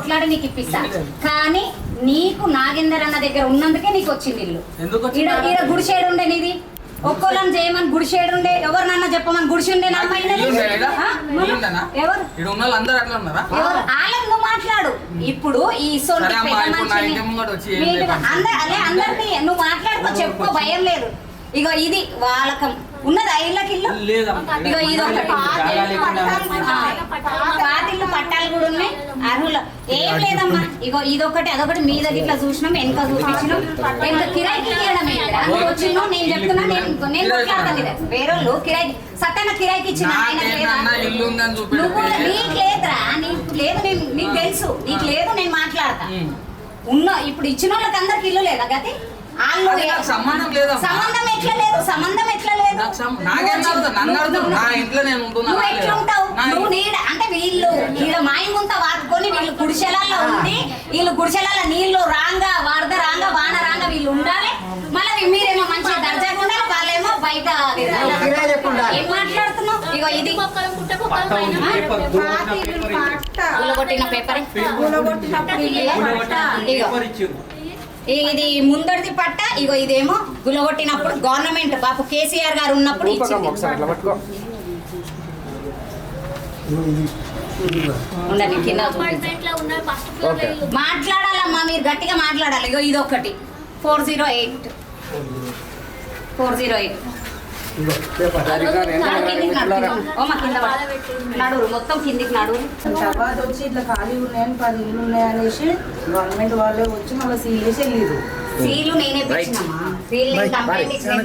కొట్లాడి నీకు ఇప్పిస్తా. కానీ నీకు నాగేందర్ అన్న దగ్గర ఉన్నందుకే నీకు వచ్చింది ఇల్లు. ఈడ గుడిసేడు ఉండే నీది, ఒక్కోళ్ళని చేయమని గుడిసేడు ఉండే, ఎవరినన్నా చెప్పమని గుడిసి ఉండే. ఎవరు వాళ్ళని నువ్వు మాట్లాడు. ఇప్పుడు ఈ అందరినీ నువ్వు మాట్లాడుకో, చెప్పుకో, భయం లేదు. ఇగో ఇది వాళ్ళకం ఉన్నది 5 లక్షల ఇల్లు. ఇగో ఇది ఒకటి పాతిళ్ళు పట్టాలు కూడా ఉన్నాయి అర్హులు. ఏం లేదమ్మా. ఇగో ఇదొకటి అదొకటి మీద ఇట్లా చూసినాం, వెనక చూపించినాం. ఇంకా కిరాయికి ఇవ్వడం వచ్చినావు. నేను చెప్తున్నా, నేను కొట్లాడతాను. వేరేళ్ళు కిరాయి సత్యన కిరాయికి ఇచ్చిన ఆయన నువ్వు నీకు లేదురా, నీకు లేదు. నీకు తెలుసు నీకు లేదు. నేను మాట్లాడతా ఉన్న ఇప్పుడు ఇచ్చిన వాళ్ళకి అందరికి ఇల్లు లేదా గతి? సంబంధం ఎట్లా లేదు? సంబంధం ఎట్లా లేదు? నువ్వు ఎట్లుంటావు? నువ్వు అంటే వీళ్ళు ఈడ మాయముంత వాడుకొని వీళ్ళు గుడిసెలలో ఉండి, వీళ్ళు గుడిసెలలో నీళ్లు రాంగా వరద రాంగా వాన రాంగా వీళ్ళు ఉండాలి. మళ్ళీ మీరేమో మంచిగా దర్జాగా ఉండాలి, వాళ్ళేమో బయట. ఏం మాట్లాడుతున్నావు? ఇగో ఇది కొట్టిన పేపర్. ఇగో ఇది ముందడిది పట్ట. ఇగో ఇదేమో గులగొట్టినప్పుడు గవర్నమెంట్ బాపు కేసీఆర్ గారు ఉన్నప్పుడు మాట్లాడాలమ్మా, మీరు గట్టిగా మాట్లాడాలి. ఇగో ఇది ఒకటి 408 నడురు మొత్తం కిందికి నడురు. తర్వాత వచ్చి ఇట్లా ఖాళీ ఉన్నాయని 10 ఇల్లు ఉన్నాయనేసి గవర్నమెంట్ వాళ్ళే వచ్చి మళ్ళీ సీల్ చేసి వెళ్ళిరు. సీలు నేనే పెట్టినమ్మా. కంప్లైంట్ ఇచ్చిన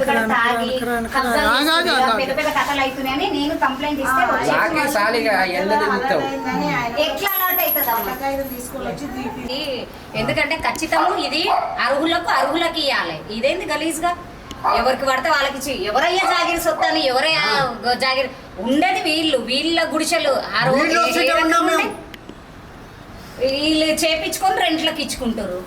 పెద్ద పెద్ద కథలు అవుతున్నాయని నేను కంప్లైంట్ ఇస్తే ఎట్లా అలాట్ అవుతుంది తీసుకొని. ఎందుకంటే ఖచ్చితంగా ఇది అర్హులకి ఇవ్వాలి. ఇదేంది గలీజ్గా ఎవరికి పడితే వాళ్ళకి ఇచ్చి ఎవరయ్యా జాగిరి సొత్తాను ఎవరయ్యా జాగిరి ఉండేది వీళ్ళ గుడిసెలు. ఆ రోజు వీళ్ళు చేపించుకొని రెంట్లకు ఇచ్చుకుంటారు.